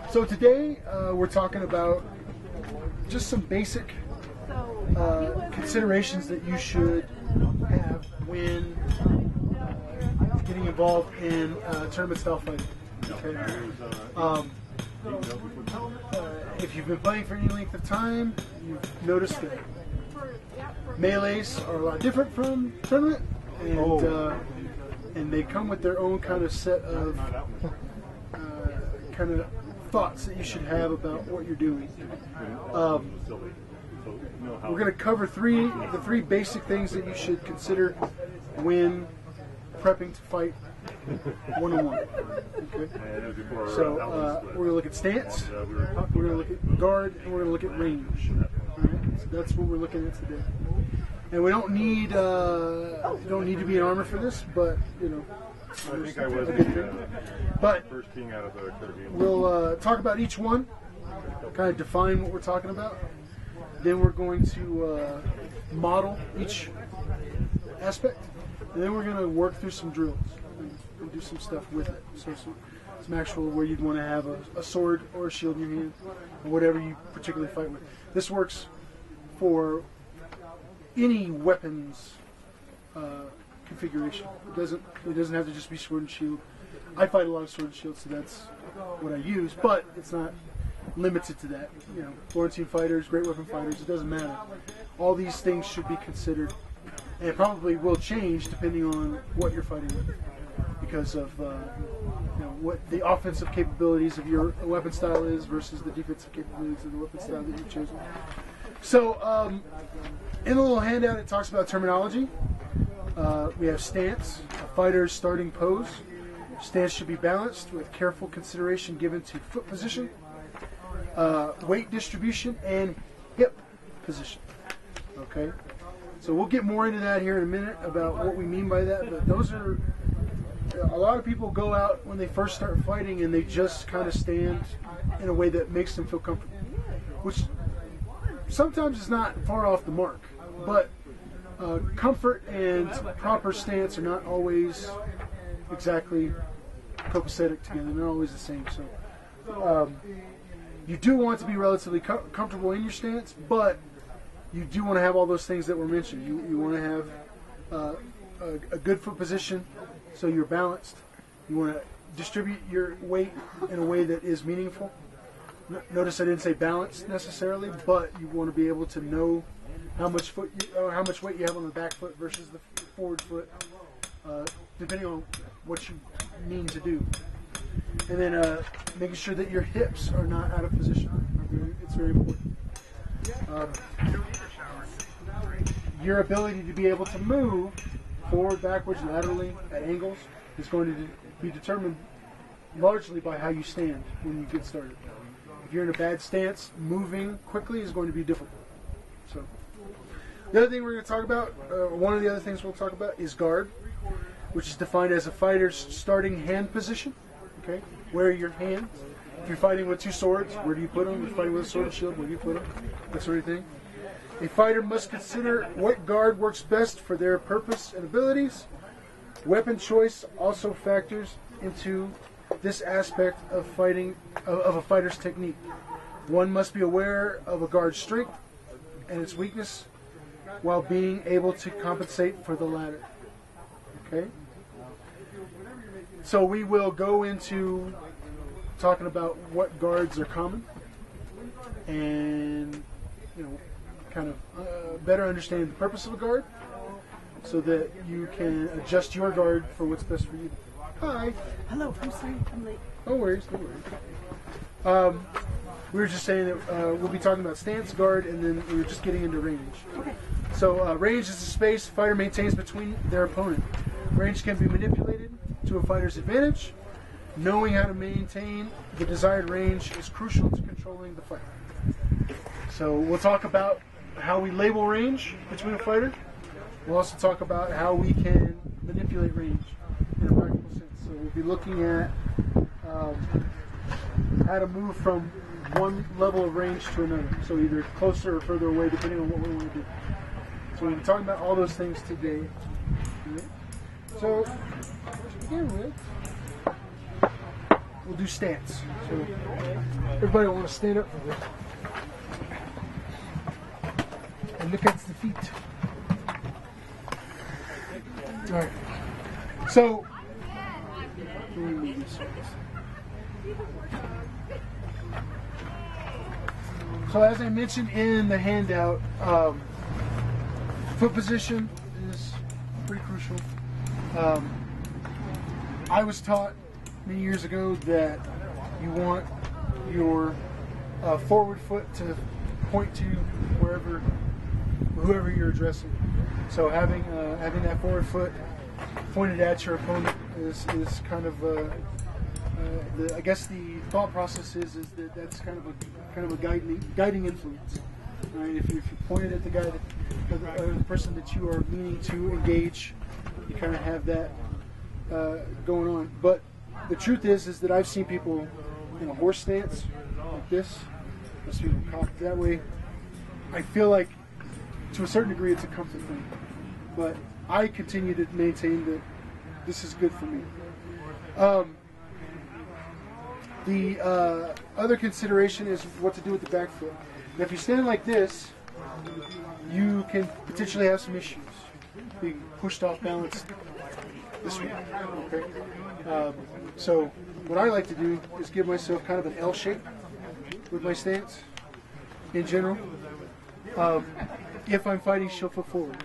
So today we're talking about just some basic considerations that you should have when getting involved in tournament style fighting. Okay? If you've been playing for any length of time, you've noticed that melees are a lot different from tournament, and they come with their own kind of set of kind of thoughts that you should have about what you're doing. We're going to cover the three basic things that you should consider when prepping to fight one-on-one. Okay? So we're going to look at stance, we're going to look at guard, and we're going to look at range. All right? So that's what we're looking at today. And we don't need to be in armor for this, but you know. I think I was but first king out of the Collegium. We'll talk about each one, kind of define what we're talking about. Then we're going to model each aspect, and then we're going to work through some drills and do some stuff with it. So some actual where you'd want to have a sword or a shield in your hand, or whatever you particularly fight with. This works for any weapons configuration. It doesn't have to just be sword and shield. I fight a lot of sword and shield, so that's what I use, but it's not limited to that. You know, Florentine fighters, great weapon fighters, it doesn't matter. All these things should be considered, and it probably will change depending on what you're fighting with, because of what the offensive capabilities of your weapon style is versus the defensive capabilities of the weapon style that you've chosen. So, in the little handout, it talks about terminology. We have stance, a fighter's starting pose. Stance should be balanced with careful consideration given to foot position, weight distribution, and hip position. Okay? So we'll get more into that here in a minute about what we mean by that, but those are, a lot of people go out when they first start fighting and they just kind of stand in a way that makes them feel comfortable, which sometimes is not far off the mark, but comfort and proper stance are not always exactly copacetic together. They're not always the same. So you do want to be relatively comfortable in your stance, but you do want to have all those things that were mentioned. You want to have a good foot position so you're balanced. You want to distribute your weight in a way that is meaningful. Notice I didn't say balanced necessarily, but you want to be able to know how much weight you have on the back foot versus the forward foot, depending on what you mean to do. And then making sure that your hips are not out of position. It's very important. Your ability to be able to move forward, backwards, laterally, at angles is going to be determined largely by how you stand when you get started. If you're in a bad stance, moving quickly is going to be difficult. So, the other thing we're going to talk about, one of the other things we'll talk about is guard, which is defined as a fighter's starting hand position. Okay, where are your hands? If you're fighting with two swords, where do you put them? If you're fighting with a sword and shield, where do you put them? That sort of thing. A fighter must consider what guard works best for their purpose and abilities. Weapon choice also factors into this aspect of fighting of a fighter's technique. One must be aware of a guard's strength and its weakness while being able to compensate for the latter. Okay? So we will go into talking about what guards are common and kind of better understanding the purpose of a guard so that you can adjust your guard for what's best for you. Hi. Hello, I'm sorry, I'm late. No worries, no worries. We were just saying that we'll be talking about stance, guard, and then we were just getting into range. Okay. So range is the space a fighter maintains between their opponent. Range can be manipulated to a fighter's advantage. Knowing how to maintain the desired range is crucial to controlling the fight. So we'll talk about how we label range between a fighter. We'll also talk about how we can manipulate range in a practical sense. So we'll be looking at how to move from one level of range to another. So either closer or further away, depending on what we want to do. So we'll be talking about all those things today. Okay. So to begin with, we'll do stance. So everybody want to stand up for this and look at the feet. All right. So let me move this. So as I mentioned in the handout, foot position is pretty crucial. I was taught many years ago that you want your forward foot to point to whoever you're addressing. So having that forward foot pointed at your opponent is kind of I guess the thought process is that that's kind of a guiding influence. Right? If you point it at the guy the person that you are meaning to engage, you kind of have that going on. But the truth is that I've seen people in a horse stance like this. I've seen people cocked that way. I feel like to a certain degree it's a comfort thing, but I continue to maintain that this is good for me. The other consideration is what to do with the back foot. Now, if you stand like this, you can potentially have some issues being pushed off balance this way. Okay. So what I like to do is give myself kind of an L shape with my stance in general. If I'm fighting shield foot forward.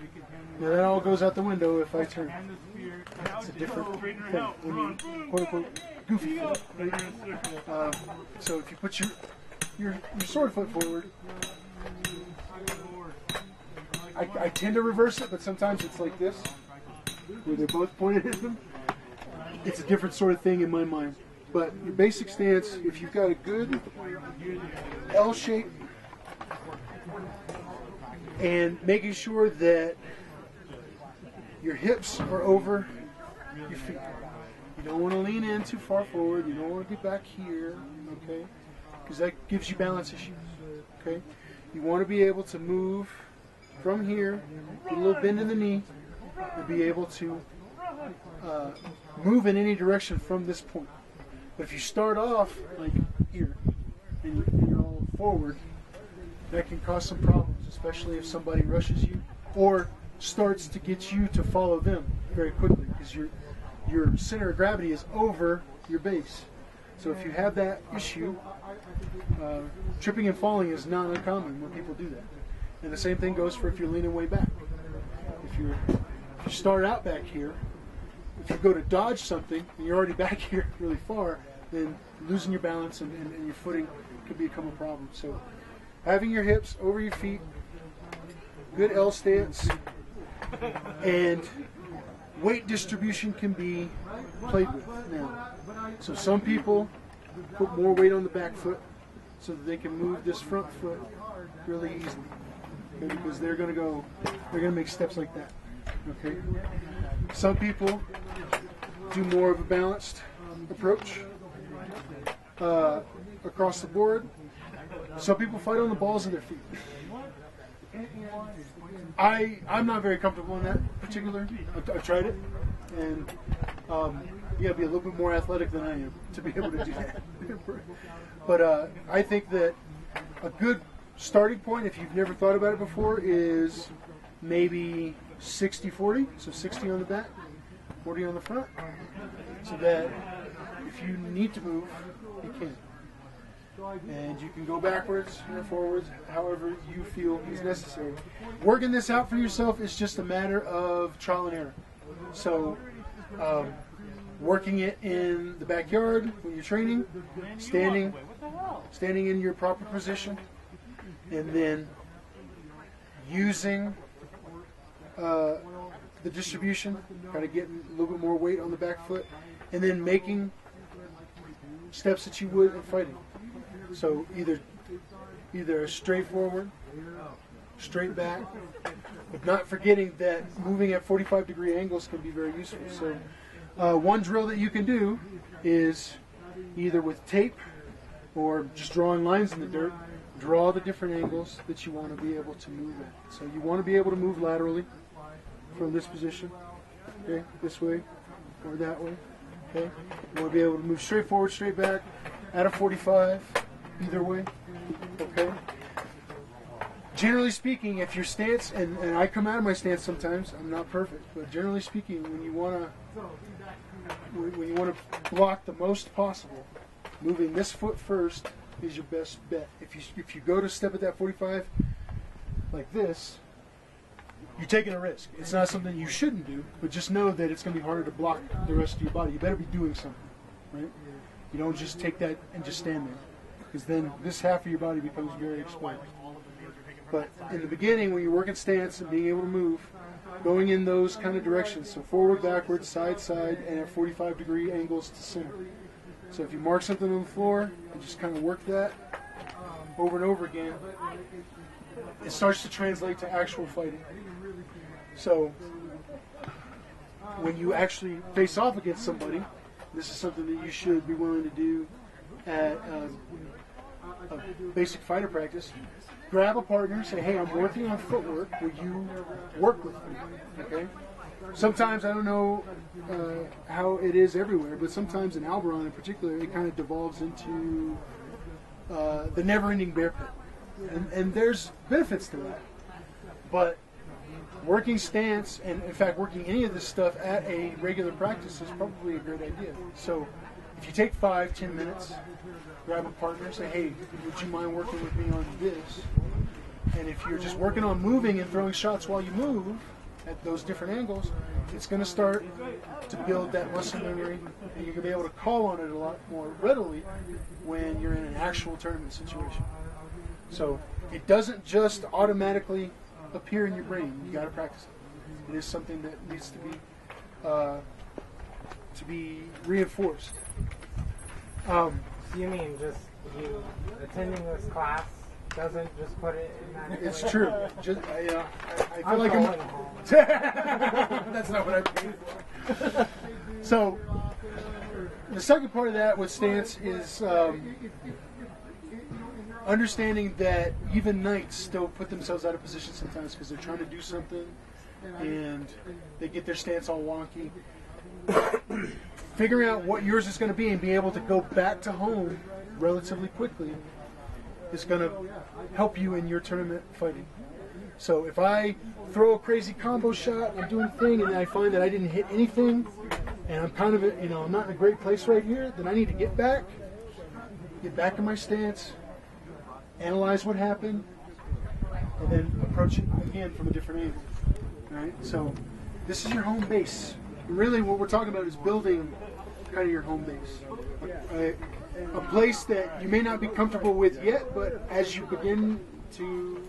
Now that all goes out the window if I turn. It's a different thing. When you quote unquote goofy foot. Right? So if you put your sword foot forward, I tend to reverse it, but sometimes it's like this, where they're both pointed at them. It's a different sort of thing in my mind. But your basic stance, if you've got a good L shape, and making sure that your hips are over your feet. You don't want to lean in too far forward. You don't want to get back here, okay? Because that gives you balance issues, okay? You want to be able to move from here, with a little bend in the knee, and be able to move in any direction from this point. But if you start off like here, and you're all forward, that can cause some problems, especially if somebody rushes you or starts to get you to follow them very quickly, because your center of gravity is over your base. So if you have that issue, tripping and falling is not uncommon when people do that. And the same thing goes for if you're leaning way back. If you start out back here, if you go to dodge something and you're already back here really far, then losing your balance and your footing could become a problem. So having your hips over your feet, good L stance, and weight distribution can be played with now. So some people put more weight on the back foot so that they can move this front foot really easily. Okay, because they're going to make steps like that. Okay. Some people do more of a balanced approach across the board. Some people fight on the balls of their feet. I'm not very comfortable in that particular. I've tried it, and you gotta be a little bit more athletic than I am to be able to do that. But I think that a good starting point, if you've never thought about it before, is maybe 60-40, so 60 on the back, 40 on the front, so that if you need to move, you can. And you can go backwards or forwards, however you feel is necessary. Working this out for yourself is just a matter of trial and error. So, working it in the backyard when you're training, standing in your proper position, and then using the distribution, kind of getting a little bit more weight on the back foot, and then making steps that you would in fighting. So either straight forward, straight back, but not forgetting that moving at 45-degree angles can be very useful. So one drill that you can do is either with tape or just drawing lines in the dirt, draw the different angles that you want to be able to move at. So you want to be able to move laterally from this position, okay, this way or that way. Okay? You want to be able to move straight forward, straight back, at a 45, either way. Okay? Generally speaking, if your stance, and I come out of my stance sometimes, I'm not perfect, but generally speaking, when you want to block the most possible, moving this foot first is your best bet. If you go to step at that 45 like this, you're taking a risk. It's not something you shouldn't do, but just know that it's going to be harder to block the rest of your body. You better be doing something, right? You don't just take that and just stand there, because then this half of your body becomes very exposed. But in the beginning, when you're working stance and being able to move, going in those kind of directions, so forward, backward, side, side, and at 45-degree angles to center. So if you mark something on the floor and just kind of work that over and over again, it starts to translate to actual fighting. So when you actually face off against somebody, this is something that you should be willing to do at a basic fighter practice. Grab a partner, say, hey, I'm working on footwork. Will you work with me? Okay? Sometimes, I don't know how it is everywhere, but sometimes in Alberon in particular, it kind of devolves into the never-ending bear pit. And there's benefits to that. But working stance, and in fact working any of this stuff at a regular practice is probably a great idea. So if you take 5-10 minutes, grab a partner, say, hey, would you mind working with me on this? And if you're just working on moving and throwing shots while you move at those different angles, it's going to start to build that muscle memory, and you're going to be able to call on it a lot more readily when you're in an actual tournament situation. So it doesn't just automatically appear in your brain. You got to practice it. It is something that needs to be reinforced. You mean just you attending this class doesn't just put it in that? It's true. Just, I feel like I'm that's not what I paid for. So the second part of that with stance is understanding that even knights still put themselves out of position sometimes because they're trying to do something and they get their stance all wonky. Figuring out what yours is going to be and being able to go back to home relatively quickly is going to help you in your tournament fighting. So if I throw a crazy combo shot, I'm doing a thing, and I find that I didn't hit anything, and I'm kind of, I'm not in a great place right here, then I need to get back in my stance, analyze what happened, and then approach it again from a different angle. All right? So this is your home base. Really, what we're talking about is building kind of your home base. A place that you may not be comfortable with yet, but as you begin to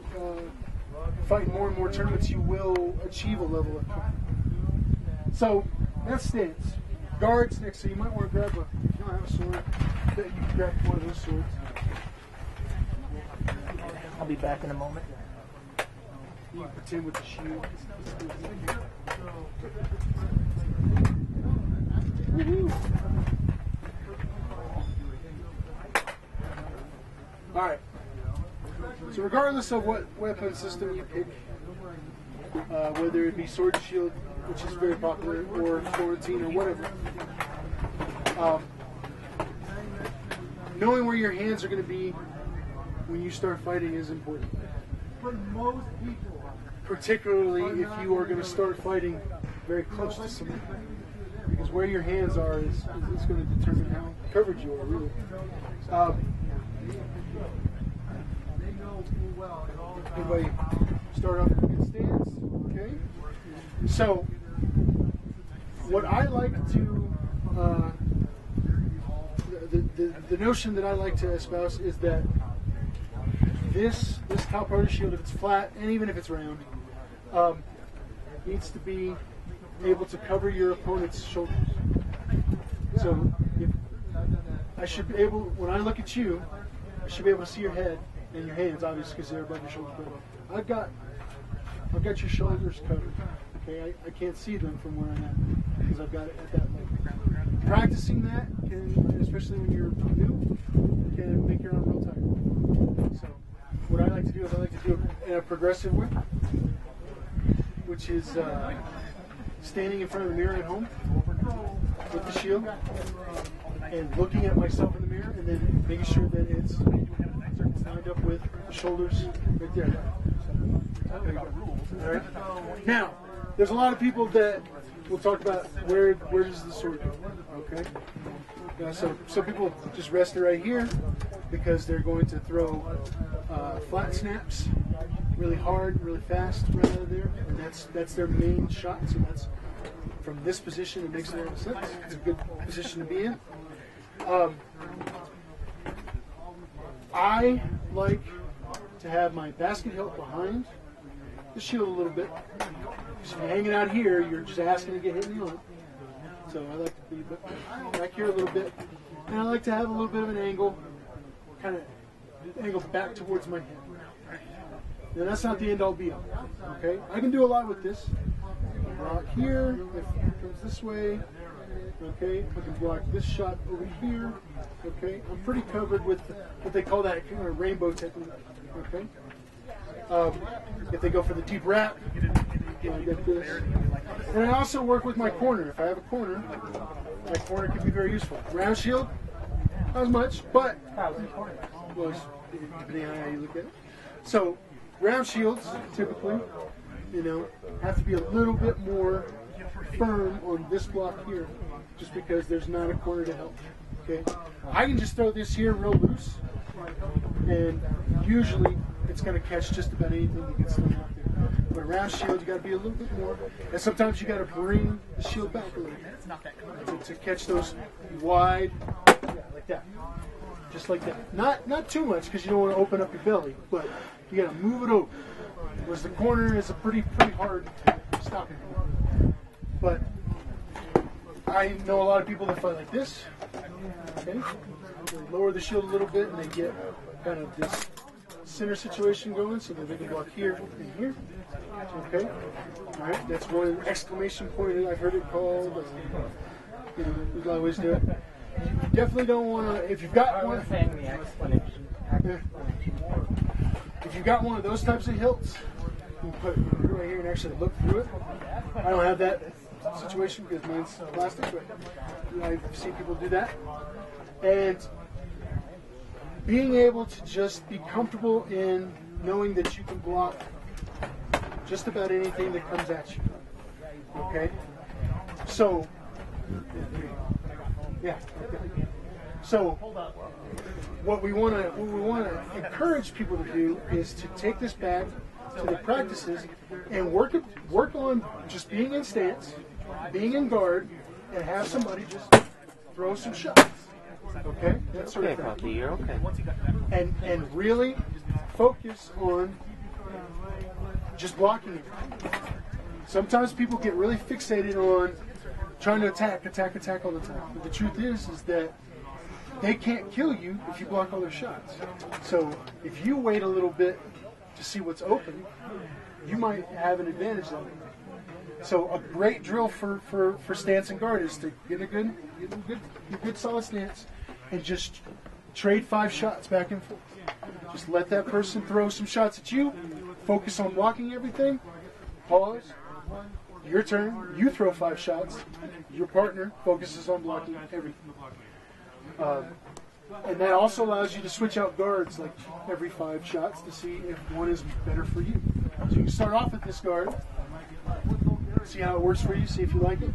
fight more and more tournaments, you will achieve a level of comfort. So that's stance. Guards next, so you might want to grab if you don't have a sword, you can grab one of those swords. I'll be back in a moment. You can pretend with the shield. All right. So regardless of what weapon system you pick, whether it be sword and shield, which is very popular, or Florentine or whatever, knowing where your hands are going to be when you start fighting is important. For most people, particularly if you are going to start fighting very close to somebody, because where your hands are is going to determine how covered you are, really. Everybody start off with a good stance, okay? So, what I like to, the notion that I like to espouse is that this top part of the shield, if it's flat, and even if it's round, needs to be able to cover your opponent's shoulders. So, I should be able, when I look at you, I should be able to see your head and your hands, obviously, because they're above your shoulders. But I've got your shoulders covered. Okay, I can't see them from where I'm at because I've got it at that level. Practicing that can, especially when you're new, can make your arm real tight. So, what I like to do is I like to do it in a progressive way, which is standing in front of the mirror at home. with the shield and looking at myself in the mirror and then making sure that it's lined up with the shoulders right there. There you go. All right. Now, there's a lot of people that will talk about where does the sword go. Okay. So some people just rest it right here because they're going to throw flat snaps really hard, really fast right out of there, and that's their main shot. So that's from this position. It makes a lot of sense. It's a good position to be in. I like to have my basket hilt behind the shield a little bit. If you're hanging out here, you're just asking to get hit in the arm. So I like to be back here a little bit. And I like to have a little bit of an angle, kind of angle back towards my head. Now that's not the end all be all. Okay? I can do a lot with this. Block here, if it comes this way. Okay, I can block this shot over here. Okay, I'm pretty covered with what they call that kind of rainbow technique. Okay, if they go for the deep wrap, I get this. And I also work with my corner. If I have a corner, my corner can be very useful. Round shield, not as much, but well, depending on how you look at it. So round shields typically, have to be a little bit more firm on this block here, just because there's not a corner to help. Okay, I can just throw this here real loose, and usually it's going to catch just about anything that gets thrown out there. But a round shield, you got to be a little bit more, and sometimes you got to bring the shield back a little bit to catch those wide, like that, just like that. Not too much because you don't want to open up your belly, but you got to move it over. Whereas the corner is a pretty hard stopping point. But I know a lot of people that fight like this. Okay, they lower the shield a little bit and they get kind of this center situation going, so that they can block here and here. Okay, all right. That's one exclamation point. I've heard it called. There's a lot of ways to do it. You definitely don't want to. If you've got one, the explanation. if you've got one of those types of hilts, you can put it right here and actually look through it. I don't have that situation because mine's plastic, but I've seen people do that. And being able to just be comfortable in knowing that you can block just about anything that comes at you. Okay? So, yeah. Okay. So, what we want to encourage people to do is to take this back to the practices and work on just being in stance, being in guard, and have somebody just throw some shots. Okay? That sort of thing. You're okay. And really focus on just blocking it. Sometimes people get really fixated on trying to attack all the time. But the truth is that they can't kill you if you block all their shots. So if you wait a little bit to see what's open, you might have an advantage on it. So a great drill for stance and guard is to get a good solid stance and just trade 5 shots back and forth. Just let that person throw some shots at you. Focus on blocking everything. Pause. Your turn. You throw 5 shots. Your partner focuses on blocking everything. And that also allows you to switch out guards like every 5 shots to see if one is better for you. So you can start off with this guard, see how it works for you, see if you like it.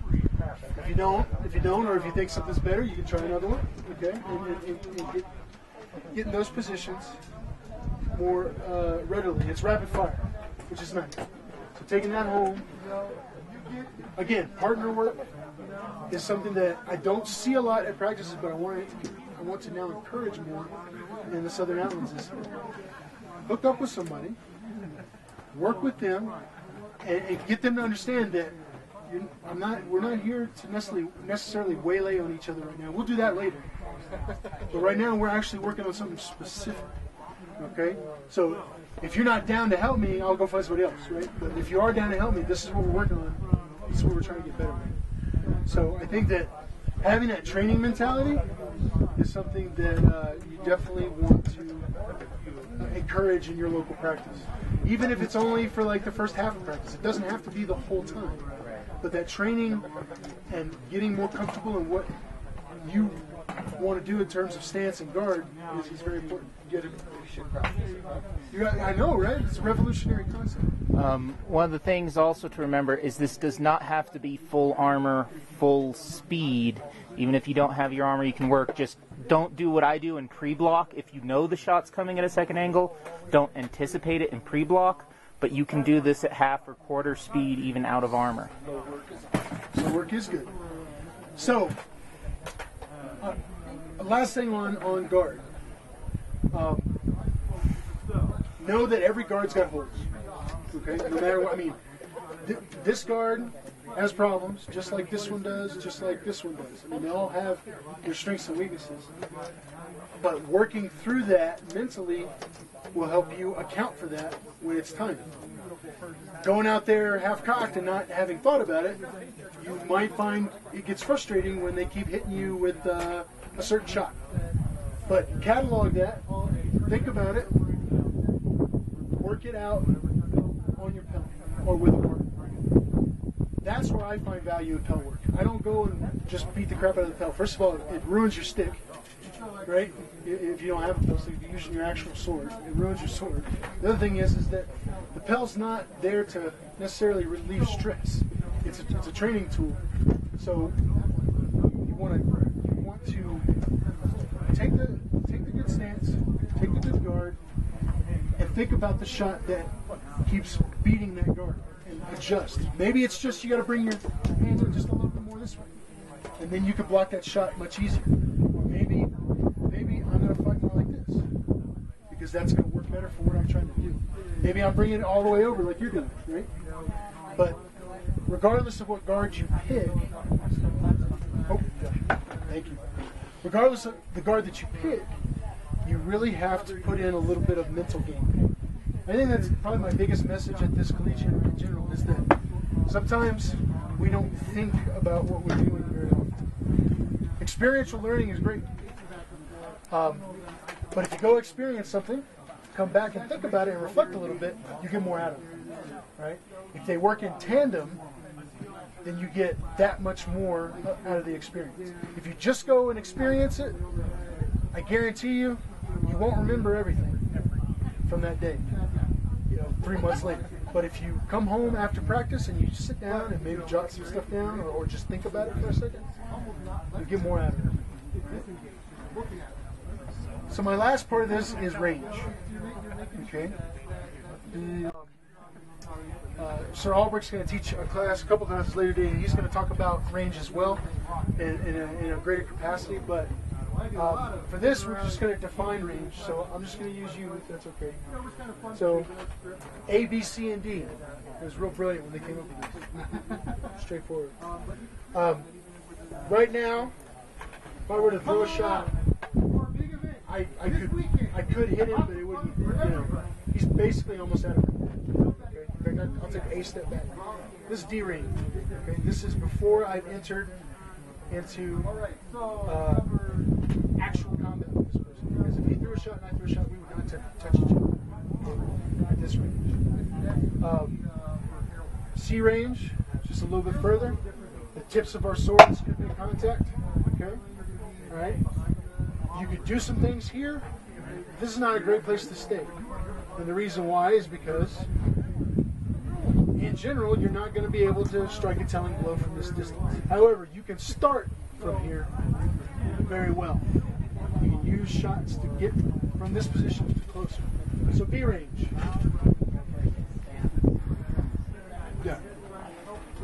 If you don't, or if you think something's better, you can try another one. Okay, and get in those positions more readily. It's rapid fire, which is nice. So taking that home. Again, partner work is something that I don't see a lot at practices, but I want to now encourage more in the Southern Outlands. Is hook up with somebody, work with them, and get them to understand that we're not here to necessarily waylay on each other right now. We'll do that later. But right now, we're actually working on something specific. Okay? So if you're not down to help me, I'll go find somebody else, right? But if you are down to help me, this is what we're working on. This is what we're trying to get better at. So I think that having that training mentality is something that you definitely want to encourage in your local practice. Even if it's only for like the first half of practice. It doesn't have to be the whole time. But that training and getting more comfortable in what you want to do in terms of stance and guard is very important. I know, right? It's a revolutionary concept. One of the things also to remember is this does not have to be full armor, full speed. Even if you don't have your armor, you can work. Just don't do what I do and pre-block. If you know the shot's coming at a second angle, don't anticipate it and pre-block. But you can do this at half or quarter speed, even out of armor. So work is good. So, last thing on guard. Know that every guard's got holes. Okay? No matter what. I mean, this guard has problems, just like this one does, just like this one does. I mean, they all have their strengths and weaknesses. But working through that mentally will help you account for that when it's time. Going out there half-cocked and not having thought about it, you might find it gets frustrating when they keep hitting you with a certain shot. But catalog that, think about it, work it out on your Pel or with a partner. That's where I find value in Pel work. I don't go and just beat the crap out of the Pel. First of all, it ruins your stick, right? If you don't have a Pel, so if you're using your actual sword, it ruins your sword. The other thing is that the Pel's not there to necessarily relieve stress. It's a training tool. So you want to take the good stance, take the good guard, and think about the shot that keeps beating that guard and adjust. Maybe it's just you got to bring your hand in just a little bit more this way, and then you can block that shot much easier. Maybe I'm going to fight more like this because that's going to work better for what I'm trying to do. Maybe I'm bringing it all the way over like you're doing, right? But regardless of what guard you pick, thank you. Regardless of the guard that you pick, you really have to put in a little bit of mental game. I think that's probably my biggest message at this Collegium in general is that sometimes we don't think about what we're doing very often. Experiential learning is great. But if you go experience something, come back and think about it and reflect a little bit, you get more out of it. Right? If they work in tandem, then you get that much more out of the experience. If you just go and experience it, I guarantee you won't remember everything from that day, 3 months later. But if you come home after practice and you sit down and maybe jot some stuff down or just think about it for a second, you get more out of it. So my last part of this is range. Okay. Sir Albrecht's going to teach a couple classes later today, and he's going to talk about range as well in a greater capacity. But for this, we're just going to define range. So I'm just going to use you, if that's okay. So A, B, C, and D. It was real brilliant when they came up with this. Straightforward. Right now, if I were to throw a shot, I could hit him, but it wouldn't. He's basically almost out of it. I'll take a step back. This is D range. Okay, this is before I've entered into actual combat with this person. Because if he threw a shot and I threw a shot, we would not touch each other at this range. C range, just a little bit further. The tips of our swords could make contact. Okay, all right. You could do some things here. This is not a great place to stay, and the reason why is because, in general, you're not going to be able to strike a telling blow from this distance. However, you can start from here very well. You can use shots to get from this position to closer. So B range. Yeah.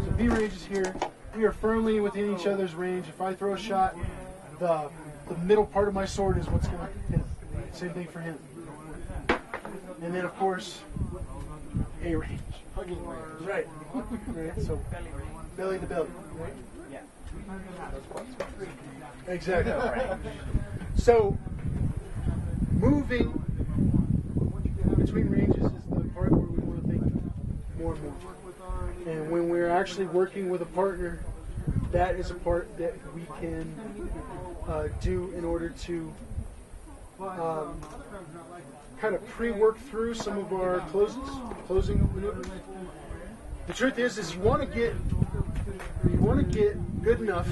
So B range is here. We are firmly within each other's range. If I throw a shot, the middle part of my sword is what's going to hit him. Same thing for him. And then, of course, A range. Right. Right. So belly to belly. Right? Yeah. Exactly. So moving between ranges is the part where we want to think more and more. And when we're actually working with a partner, that is a part that we can do in order to kind of pre-work through some of our closing maneuvers. The truth is you want to get You want to get good enough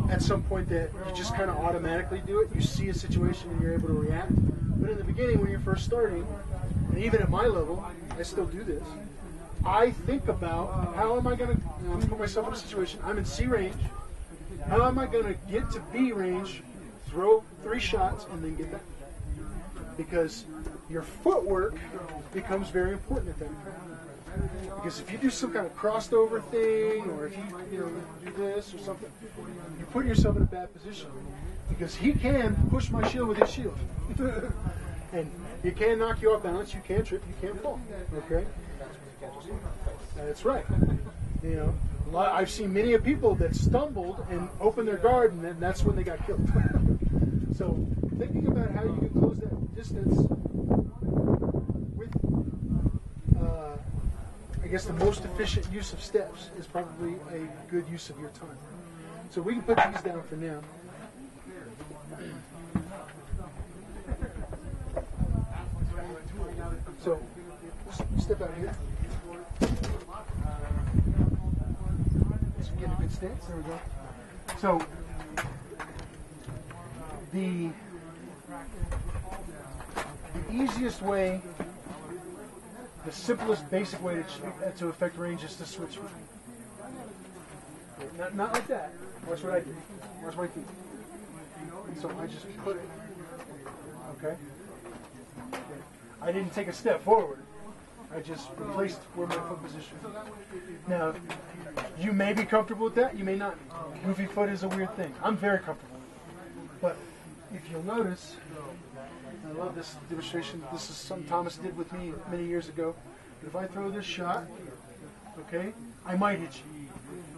at some point that you just kind of automatically do it. You see a situation and you're able to react. But in the beginning, when you're first starting, and even at my level, I still do this. I think about how am I going to put myself in a situation. I'm in C range. How am I going to get to B range, throw 3 shots, and then get back? Because your footwork becomes very important at that point. Because if you do some kind of crossed over thing, or if you do this or something, you're putting yourself in a bad position. Because he can push my shield with his shield. And you can knock you off balance, you can trip, you can fall. Okay? That's right. I've seen many of people that stumbled and opened their guard, and then that's when they got killed. So thinking about how you can close that distance with, I guess, the most efficient use of steps is probably a good use of your time. So we can put these down for now. So step out here. So get a good stance. There we go. So the easiest way, the simplest, basic way to affect range is to switch. Not like that. Watch what I do. Watch my feet. So I just put it. Okay. I didn't take a step forward. I just replaced where my foot position. Now, you may be comfortable with that. You may not. Goofy foot is a weird thing. I'm very comfortable. But if you'll notice, I love this demonstration. This is something Thomas did with me many years ago. But if I throw this shot, okay, I might hit you.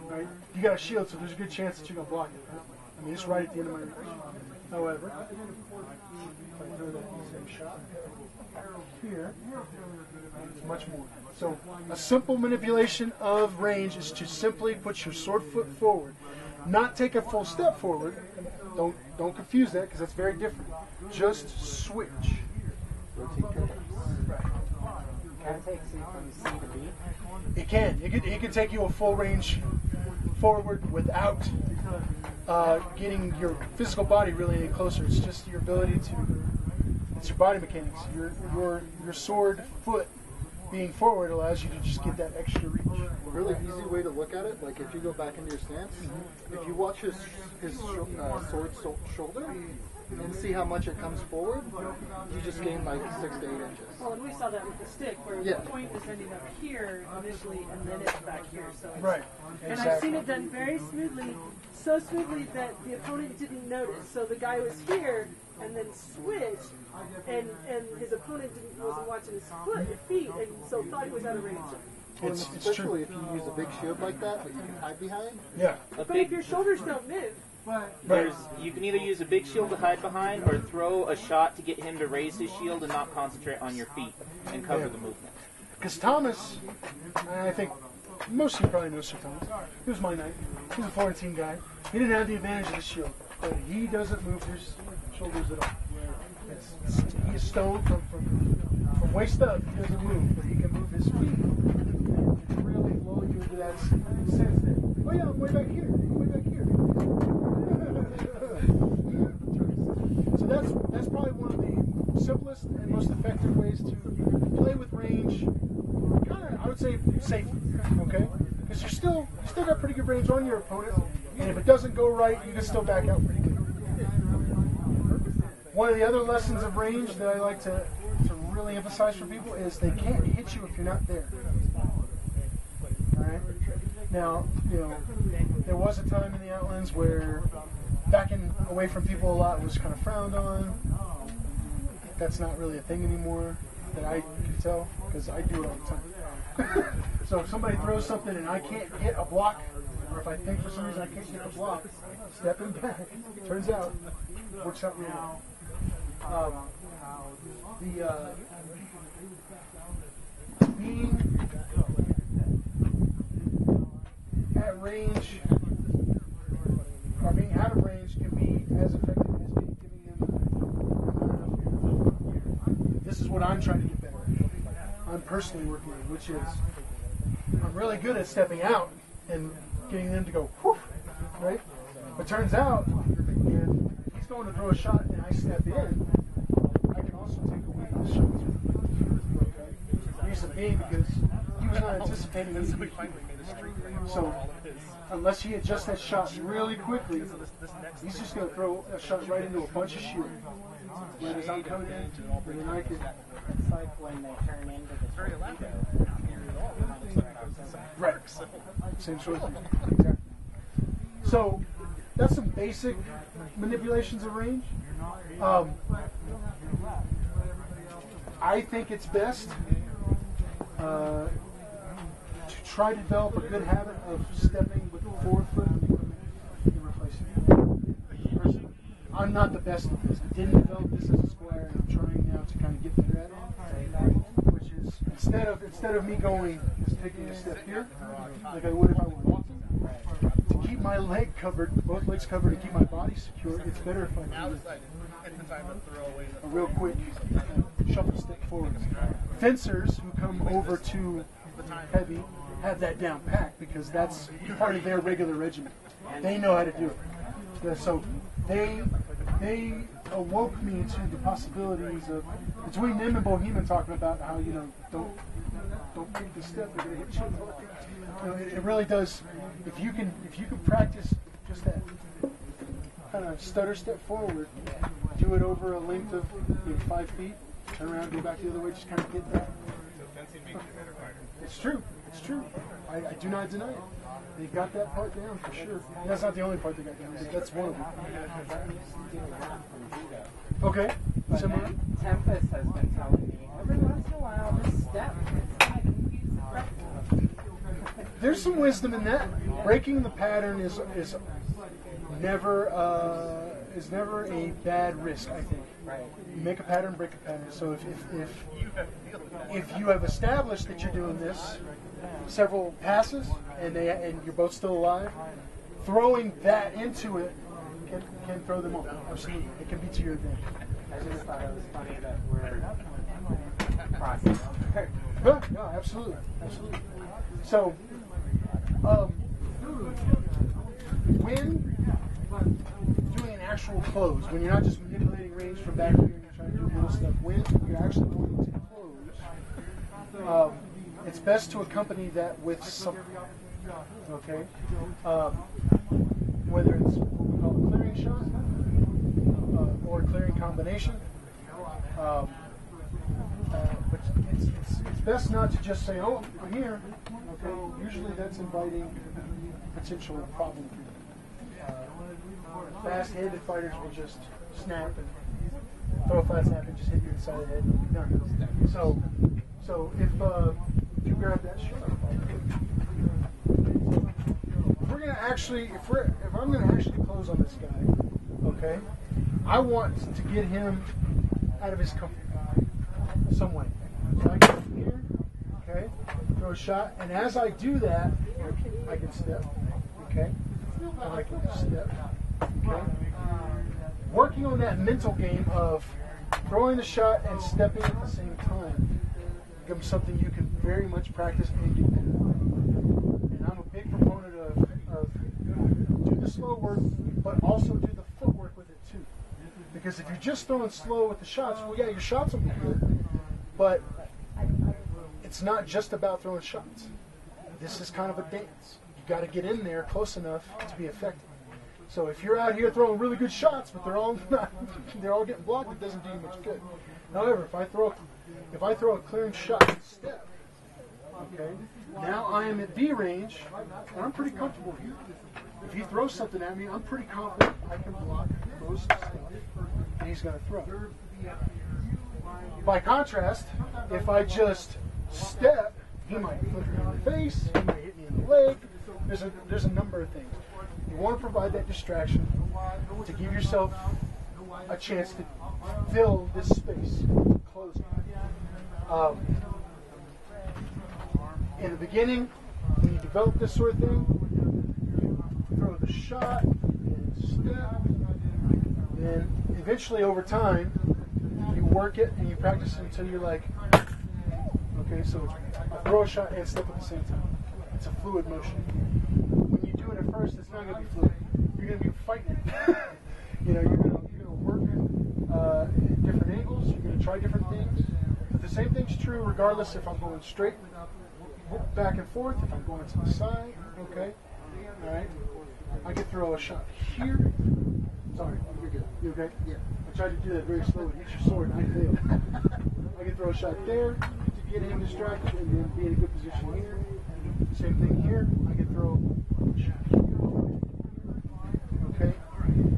Right? You got a shield, so there's a good chance that you're going to block it. Right? I mean, it's right at the end of my reach. However, if I throw that same shot here, it's much more. So a simple manipulation of range is to simply put your sword foot forward. Not take a full step forward. Don't confuse that, because that's very different. Just switch. Rotate your hips. Can it take C from C to B? It can. It can take you a full range forward without getting your physical body really any closer. It's just your ability to. It's your body mechanics. Your sword foot being forward allows you to just get that extra reach. A really easy way to look at it, like if you go back into your stance, if you watch his sword shoulder and see how much it comes forward, you just gain like 6 to 8 inches. Well, and we saw that with the stick, where Yeah. the point is ending up here initially, and then it's back here. So it's, Right. And Exactly. I've seen it done very smoothly, so smoothly that the opponent didn't notice. So the guy was here and then switched, and his opponent wasn't watching his feet, and so thought he was out of range. It's Especially true. if you use a big shield like that you can hide behind. Yeah. A But if your shoulders don't move, You can either use a big shield to hide behind, or throw a shot to get him to raise his shield and not concentrate on your feet and cover the movement. Because Thomas, I think most of you probably know Sir Thomas. He was my knight. He was a Florentine guy. He didn't have the advantage of the shield, but he doesn't move his shoulders at all. He is stone from waist up. He doesn't move, but he can move his feet and really blow you into that sense there. Oh yeah, I'm way back here. I'm way back here. So that's probably one of the simplest and most effective ways to play with range. Kind of, I would say, safely. Okay, because you still got pretty good range on your opponent, and if it doesn't go right, you can still back out pretty good. One of the other lessons of range that I like to really emphasize for people is they can't hit you if you're not there. All right. Now, there was a time in the Outlands where backing away from people a lot was kind of frowned on. That's not really a thing anymore that I can tell, because I do it all the time. So if somebody throws something and I can't get a block, or if I think for some reason I can't get a block, stepping back, turns out, works out really well. Being at range, or being out of range, can be as effective as giving them. This is what I'm trying to get better at. I'm personally working on, which is I'm really good at stepping out and getting them to go, whew, right? But turns out, if he's going to throw a shot and I step in, I can also take away his shots. Okay? Reason being because he was not anticipating me to be here. So, unless he adjusts that shot really quickly, he's just going to throw a shot right into a bunch of shield. Right as I'm coming in, and then I can. It's like when they turn into the torpedo. Right. Same sort of thing. Exactly. So, that's some basic manipulations of range. I think it's best to try to develop a good habit of stepping with the forward foot and replacing it. Personally, I'm not the best at this. I didn't develop this as a squire, and I'm trying now to kind of get better at it. Which is instead of me going just taking a step here, like I would if I were walking, to keep my leg covered, both legs covered, and keep my body secure, it's better if I do a real quick shuffle step forward. Fencers who come over to heavy have that down packed because that's part of their regular regimen. They know how to do it. So they awoke me to the possibilities of between them and Bohemian talking about how don't take the step, they're going to hit you. It really does. If you can practice just that kind of stutter step forward, do it over a length of 5 feet, turn around, go back the other way, just kind of get that. It's true. It's true. I do not deny it. They got that part down for sure. And that's not the only part they got down, but that's one of them. Okay. Similar. Tempest has been telling me every once in a while this step. There's some wisdom in that. Breaking the pattern is never a bad risk, I think. Right. You make a pattern, break a pattern. So if you have established that you're doing this several passes and you're both still alive, throwing that into it can throw them off. Absolutely, it can be to your advantage. I just thought it was funny that we're processing. Yeah, absolutely. So, when doing an actual close, when you're not just manipulating range from back here and you're trying to do little stuff, when you're actually going to close, it's best to accompany that with something. Okay? Whether it's what we call a clearing shot or a clearing combination. But it's best not to just say, oh, I'm here. Okay? Usually that's inviting potential problem for you. Fast-handed fighters will just snap and throw a fast snap and just hit you inside the head. No. So if you grab that shot, if I'm gonna actually close on this guy, okay, I want to get him out of his comfort some way. So I get here, okay, throw a shot, and as I do that, I can step, okay, and I can step, okay. Working on that mental game of throwing the shot and stepping at the same time becomes something you can very much practice and get better at. And I'm a big proponent of do the slow work, but also do the footwork with it too. Because if you're just throwing slow with the shots, well, yeah, your shots will be good, but it's not just about throwing shots. This is kind of a dance. You got to get in there close enough to be effective. So if you're out here throwing really good shots, but they're all getting blocked, it doesn't do you much good. However, if I throw a clearing shot and step, okay, now I am at B range, and I'm pretty comfortable here. If he throws something at me, I'm pretty confident I can block those stuff, and he's going to throw. By contrast, if I just step, he might flip me in the face, he might hit me in the leg. There's a number of things. You want to provide that distraction to give yourself a chance to fill this space, close it. In the beginning, when you develop this sort of thing, you throw the shot and step, and eventually over time, you work it and you practice it until you're like, okay, so I throw a shot and step at the same time. It's a fluid motion. first, it's not going to be fluid. You're going to be fighting. You're going to work at different angles. You're going to try different things. But the same thing's true regardless if I'm going straight back and forth, if I'm going to the side. Okay. All right. I could throw a shot here. Sorry, you're good. You okay? Yeah. I tried to do that very slowly. Hit your sword, and I failed. I could throw a shot there to get him distracted, and then be in a good position here. Same thing here. I could throw a shot here. Okay.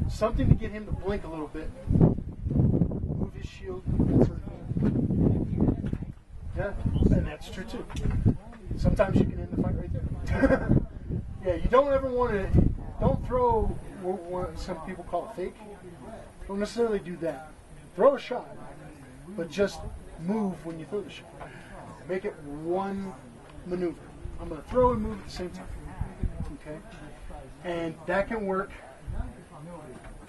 Something to get him to blink a little bit. Move his shield. That sort of thing. Yeah, and that's true too. Sometimes you can end the fight right there. Yeah, you don't ever want to. Don't throw what some people call a fake. Don't necessarily do that. Throw a shot, but just move when you throw the shot. Make it one maneuver. I'm going to throw and move at the same time. Okay? And that can work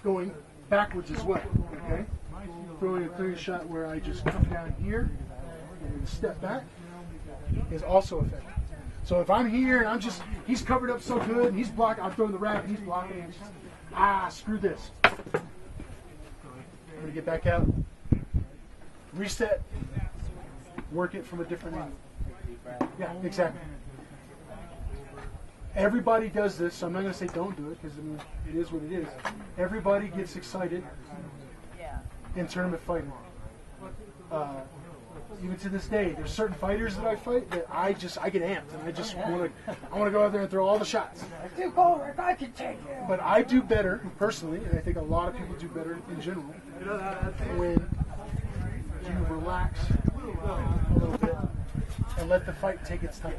going backwards as well. Okay? Throwing a clear shot where I just come down here and step back is also effective. So if I'm here and he's covered up so good and he's blocking, I'm throwing the rack and he's blocking and screw this. I'm going to get back out, reset, work it from a different angle. Yeah, exactly. Everybody does this, so I'm not going to say don't do it because it is what it is. Everybody gets excited in tournament fighting. Even to this day, there's certain fighters that I fight that I get amped and I want to go out there and throw all the shots. I can take you. But I do better personally, and I think a lot of people do better in general when you relax a little bit and let the fight take its time,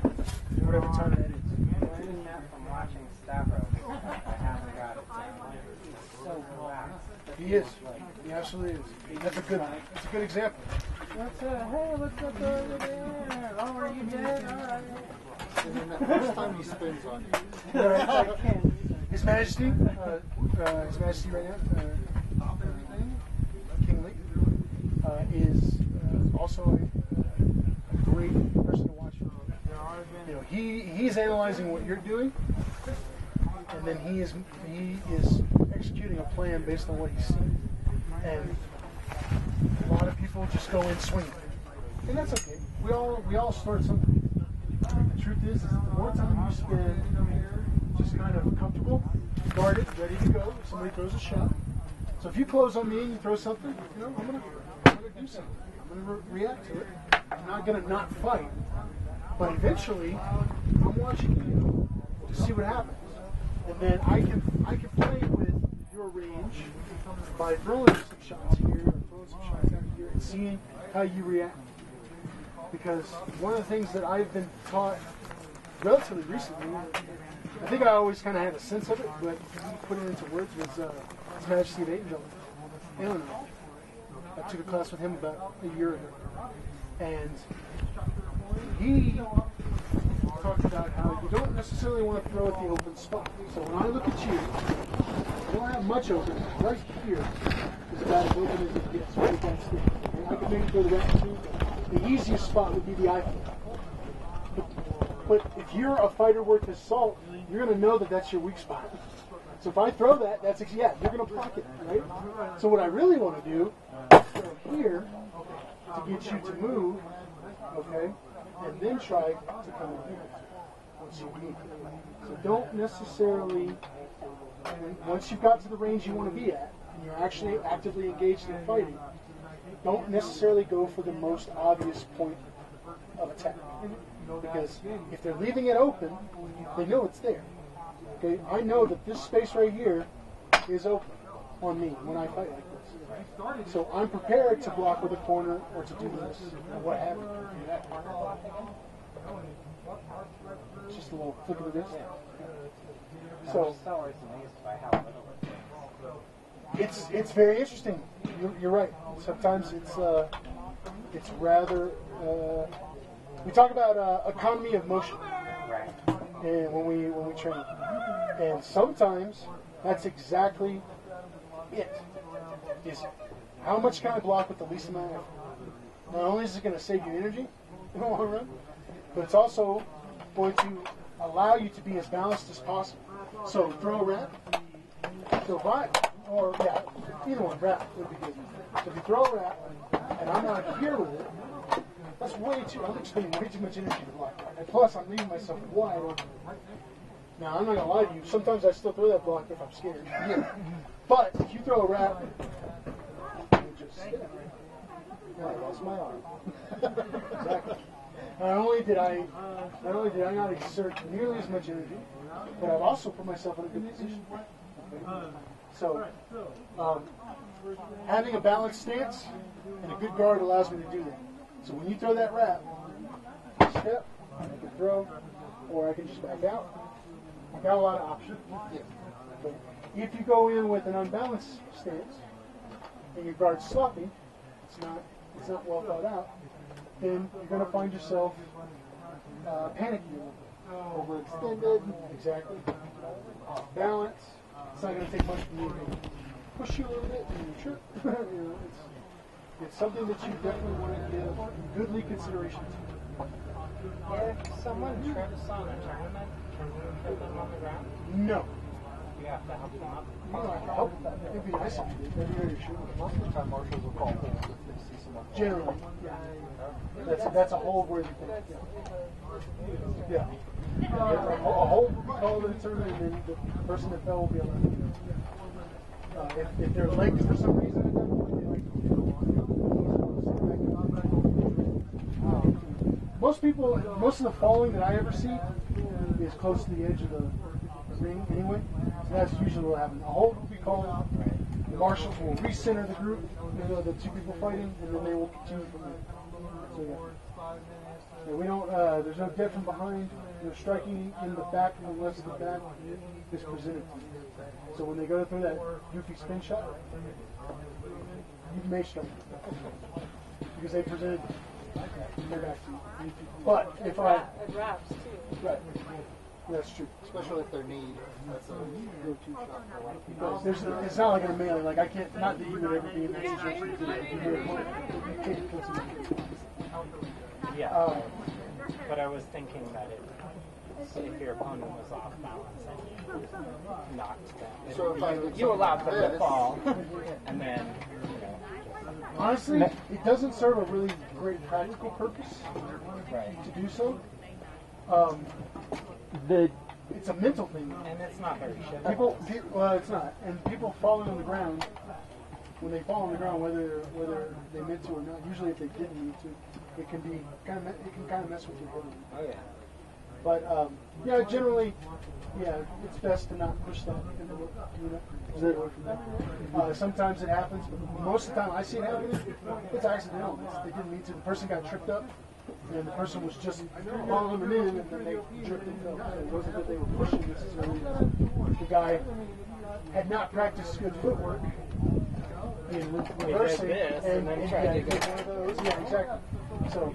whatever time that is. Learning that from watching Stavros. I haven't got it down. He's so relaxed. He is. He absolutely is. That's a good example. Hey, what's up over there? Oh, are you dead? All right. And then the first time he spins on you. His Majesty right now, King Lee, is also a great person to watch. He's analyzing what you're doing, and then he is executing a plan based on what he's seen. And a lot of people just go in swinging, and that's okay. We all start something. The truth is the more time you spend just kind of comfortable, guarded, ready to go, if somebody throws a shot. So if you close on me and you throw something, I'm gonna do something. I'm gonna react to it. I'm not gonna not fight, but eventually I'm watching you to see what happens, and then I can play with your range by throwing some shots here, or throwing some shots out here, and seeing how you react. Because one of the things that I've been taught relatively recently, I think I always kind of had a sense of it, but put it into words, was His Majesty of Angel, Illinois. I took a class with him about a year ago, and he talked about how you don't necessarily want to throw at the open spot. So when I look at you, I don't have much open. Right here is about as open as it gets. Right against it. I could maybe throw the back too. The easiest spot would be the eye flank. But if you're a fighter worth his salt, you're going to know that that's your weak spot. So if I throw that, you're going to block it, right? So what I really want to do is throw here to get you to move, okay, and then try to come in here once you need. So don't necessarily, once you've got to the range you want to be at, and you're actually actively engaged in fighting, don't necessarily go for the most obvious point of attack. Because if they're leaving it open, they know it's there. Okay, I know that this space right here is open on me when I fight like this. So I'm prepared to block with a corner or to do this or what have you. It's just a little flick of the wrist. So it's very interesting. You're right. Sometimes it's rather. We talk about economy of motion, and when we train, and sometimes that's exactly it. Is how much can I block with the least amount of effort? Not only is it going to save you energy in the long run, but it's also going to allow you to be as balanced as possible. So throw a wrap. So if I, or yeah, either one, wrap would be good. So if you throw a wrap, and I'm not here with it, that's way too, I'm expending way too much energy to block. And plus, I'm leaving myself wide open. Now, I'm not going to lie to you, sometimes I still throw that block if I'm scared. But if you throw a wrap, you just sit. Now I lost my arm. Exactly. Not only did I not exert nearly as much energy, but I've also put myself in a good position. Okay? So, having a balanced stance and a good guard allows me to do that. So when you throw that wrap, I step, I can throw, or I can just back out. I've got a lot of options. Okay. If you go in with an unbalanced stance and your guard's sloppy, it's not well thought out, then you're going to find yourself panicking, overextended, exactly, off balance. It's not going to take much for you to push you a little bit and you trip. It's something that you definitely want to give goodly consideration to. If someone trips on a tournament, can you put them on the ground? No. You have to help them up. No, I can help that. It'd be nice if you did. That'd be very sure. Most of the time, marshals will call holds if they see someone. Generally, yeah. That's a hold worthy thing. Yeah. A hold will be called in a tournament, and then the person that fell will be allowed. If they're legged for some reason at that point, they like to most of the falling that I ever see is close to the edge of the ring anyway. So that's usually what happens. A hold will be called. The marshals will recenter the group, the two people fighting, and then they will continue from there. So yeah, we don't. There's no dead from behind. Striking in the back unless the back is presented to you. So when they go through that goofy spin shot, you may strike because they presented their back to you. But if I, It wraps too. right, that's true. Especially if they're kneed. That's a go-to shot for a lot of people. It's not like in a melee. Like I can't. Not that you would ever be in that situation. You can't kill somebody. Yeah. But I was thinking that if your opponent was off balance and you knocked them, So if I did you allowed them something to like fall, and then Honestly, it doesn't serve a really great practical purpose to do so. It's a mental thing. and it's not very shit. Well, it's not. And people falling on the ground, when they fall on the ground, whether they meant to or not, usually if they didn't mean to, it can kind of mess with your head. Oh yeah. But yeah, generally, it's best to not push that into stay away from that. Sometimes it happens, but most of the time I see it happening, it's accidental. They didn't mean to. The person got tripped up, and the person was just following them in, and then they tripped and fell. So it wasn't that they were pushing necessarily. The guy had not practiced good footwork in reversing, this, and then tried to get one of those. Yeah, exactly. So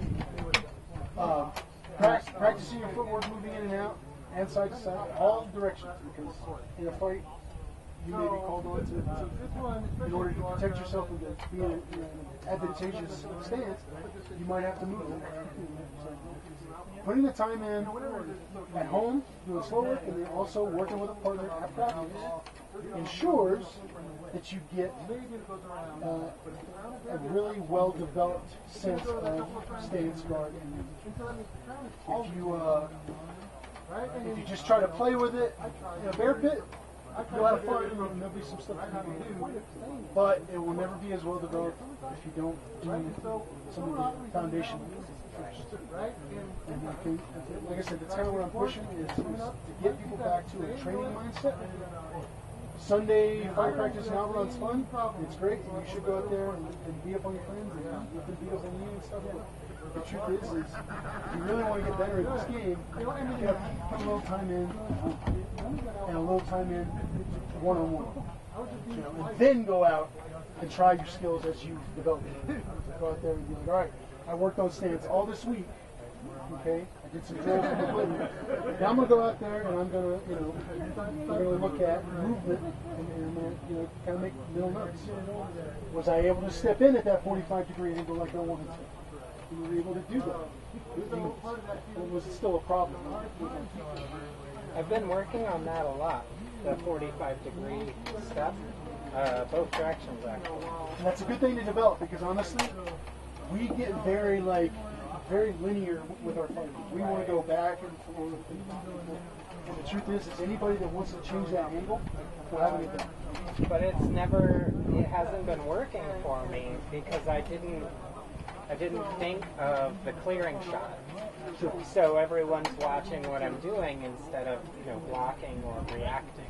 practicing your footwork, moving in and out, and side to side, all directions, because in a fight, you may be called on to in order to protect yourself and to be in an advantageous stance, you might have to move. So, putting the time in at home, doing slow work, and then also working with a partner at practice ensures that you get a really well-developed sense of stance, guard, and if you just try to play with it in a bear pit, you'll have fun and there'll be some stuff you can do, but it will never be as well developed if you don't do some of the foundation first. And like I said, that's kind of what I'm pushing is to get people back to a training mindset. Sunday fight practice in Alberon's fun. It's great. You should go out there and beat up on your friends and let them beat up on you and stuff. The truth is if you really want to get better at this game, you have to put a little time in and a little time in one-on-one. And then go out and try your skills as you develop it. Go out there and be like, all right, I worked on stance all this week. Okay, I did some drills with equipment. Now I'm going to go out there and I'm going to look at movement and I'm going to kind of make little notes. Was I able to step in at that 45-degree angle like I wanted to? We were able to do that. It was still a problem. I've been working on that a lot. The 45-degree step, both directions actually. And that's a good thing to develop because honestly, we get very linear with our fighting. We want to go back and forth. And the truth is anybody that wants to change that angle will have it done. But it hasn't been working for me because I didn't think of the clearing shot. Sure. So everyone's watching what I'm doing instead of, blocking or reacting.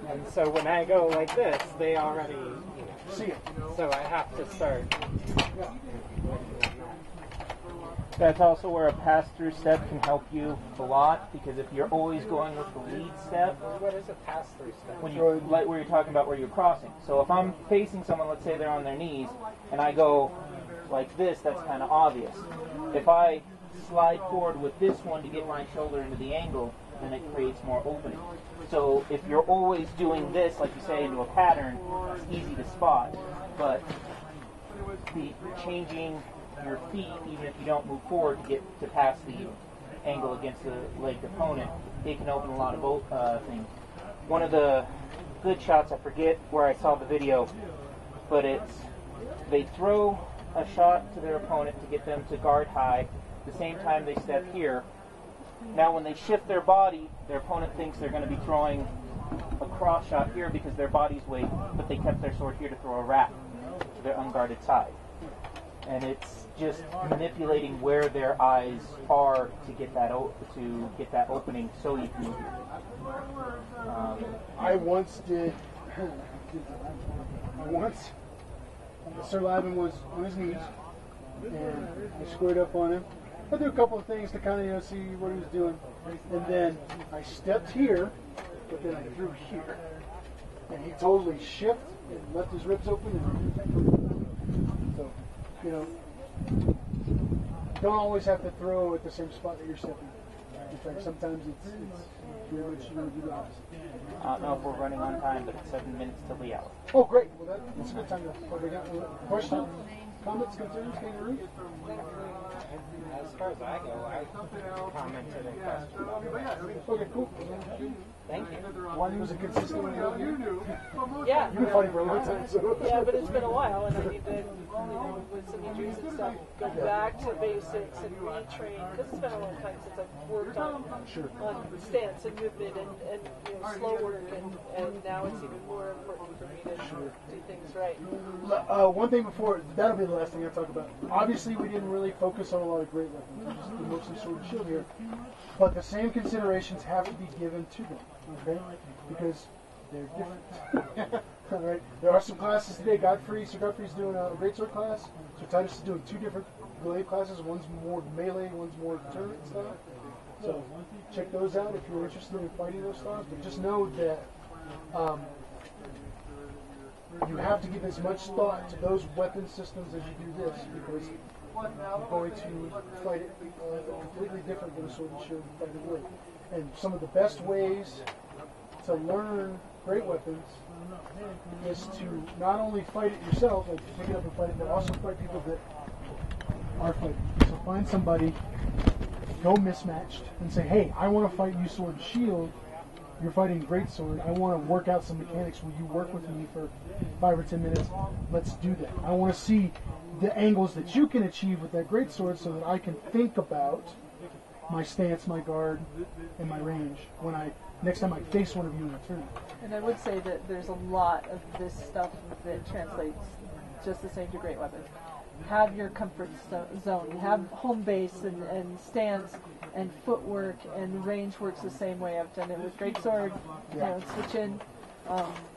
And so when I go like this, they already, see it. So I have to start. Yeah. That's also where a pass-through step can help you a lot, because if you're always going with the lead step, What is a pass-through step? when you like where you're talking about where you're crossing. So if I'm facing someone, let's say they're on their knees, and I go like this, that's kind of obvious. If I slide forward with this one to get my shoulder into the angle, then it creates more opening. So if you're always doing this, like you say, into a pattern, it's easy to spot. But changing your feet, even if you don't move forward to get to pass the angle against the legged opponent, it can open a lot of things. One of the good shots, I forget where I saw the video, but they throw a shot to their opponent to get them to guard high. At the same time they step here. Now when they shift their body, their opponent thinks they're going to be throwing a cross shot here because their body's weight, but they kept their sword here to throw a wrap to their unguarded side. And it's just manipulating where their eyes are to get that opening so you can move. I once Sir Lavin was on his knees, and I squared up on him. I did a couple of things to kind of see what he was doing, and then I stepped here, but then I threw here, and he totally shifted and left his ribs open. So, don't always have to throw at the same spot that you're stepping. In fact, sometimes it's very much do the opposite. I don't know if we're running on time, but it's 7 minutes till the hour. Oh, great. Well, that's a good time to we got questions, comments, concerns, kangaroo? As far as I go, I commented and questioned. Okay, cool. Thank you. One was a consistent one. Yeah. You've been fighting for a long time, so. Yeah, but it's been a while, and I need to, with some injuries and stuff, go back to basics and retrain, because it's been a long time since I've worked on stance and movement and slow work, and now it's even more important for me to do things right. One thing before, that'll be the last thing I talk about. Obviously, we didn't really focus on a lot of great weapons. We just did mostly sword and shield here. But the same considerations have to be given to them, okay? Because they're different. All right? There are some classes today. Sir Godfrey's doing a greatsword class. So Titus is doing two different glaive classes. One's more melee, one's more tournament style. So check those out if you're interested in fighting those styles. But just know that you have to give as much thought to those weapon systems as you do this, because you're going to fight it completely different than a sword and shield fighting would. And some of the best ways to learn great weapons is to not only fight it yourself, like pick it up and fight it, but also fight people that are fighting. So find somebody, go mismatched, and say, hey, I want to fight you sword and shield. You're fighting greatsword. I want to work out some mechanics. Will you work with me for 5 or 10 minutes? Let's do that. I want to see the angles that you can achieve with that greatsword so that I can think about my stance, my guard, and my range when next time I face one of you in a tournament. And I would say that there's a lot of this stuff that translates just the same to great weapons. Have your comfort zone. Have home base and stance and footwork, and range works the same way. I've done it with greatsword. Switch in.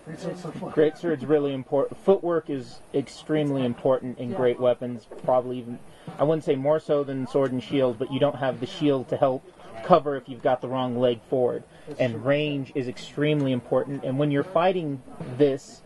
Greatsword's really important. Footwork is extremely important in great weapons. Probably even, I wouldn't say more so than sword and shield, but you don't have the shield to help cover if you've got the wrong leg forward. And range is extremely important. And when you're fighting this,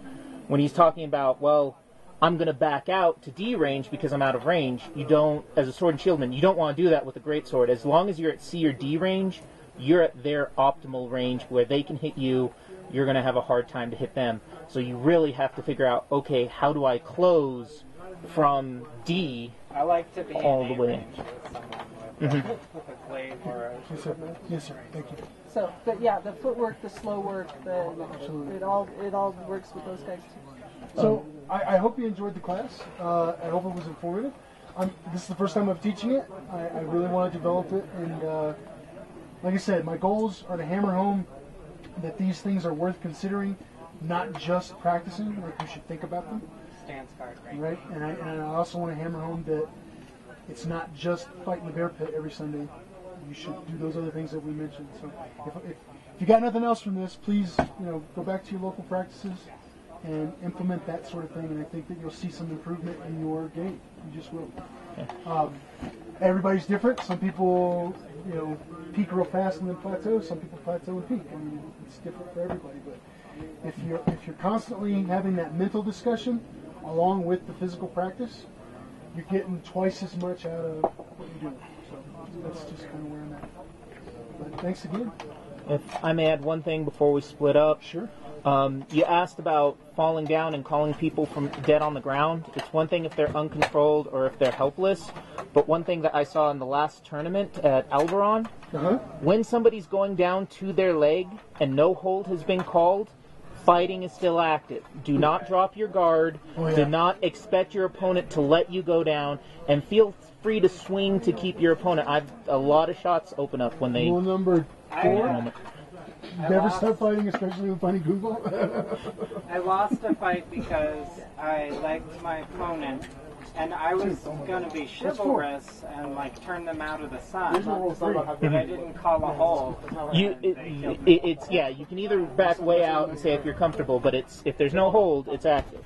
when he's talking about, well, I'm going to back out to D range because I'm out of range, you don't, as a sword and shieldman, you don't want to do that with a greatsword. As long as you're at C or D range, you're at their optimal range where they can hit you. You're going to have a hard time to hit them. So you really have to figure out, okay, how do I close from D I like to be all in the A way range with someone with with a glaive or a... Yes, sir. Yes, sir. Thank you. So, but yeah, the footwork, the slow work, it all works with those guys too. So I hope you enjoyed the class. I hope it was informative. This is the first time I'm teaching it. I really want to develop it, and like I said, my goals are to hammer home that these things are worth considering, not just practicing. Like you should think about them. Stance guard, Right, and I also want to hammer home that it's not just fighting the bear pit every Sunday. You should do those other things that we mentioned. So if you got nothing else from this, please go back to your local practices and implement that sort of thing. And I think that you'll see some improvement in your game. You just will. Everybody's different. Some people peak real fast and then plateau. Some people plateau and peak. I mean, it's different for everybody. But if you're constantly having that mental discussion along with the physical practice, you're getting twice as much out of what you're doing. So that's just kind of where I'm at. But thanks again. If I may add one thing before we split up. Sure. You asked about falling down and calling people from dead on the ground. It's one thing if they're uncontrolled or if they're helpless, but one thing that I saw in the last tournament at Alberon, when somebody's going down to their leg and no hold has been called, fighting is still active. Do not drop your guard. Do not expect your opponent to let you go down, and feel free to swing to keep your opponent. A lot of shots open up when they... Rule number 4. Never lost. stop fighting, especially with Funny Google. I lost a fight because I legged my opponent, and I was going to be chivalrous and turn them out of the sun, but I didn't call a hold. You can either back way out and say if you're comfortable, but if there's no hold, it's active.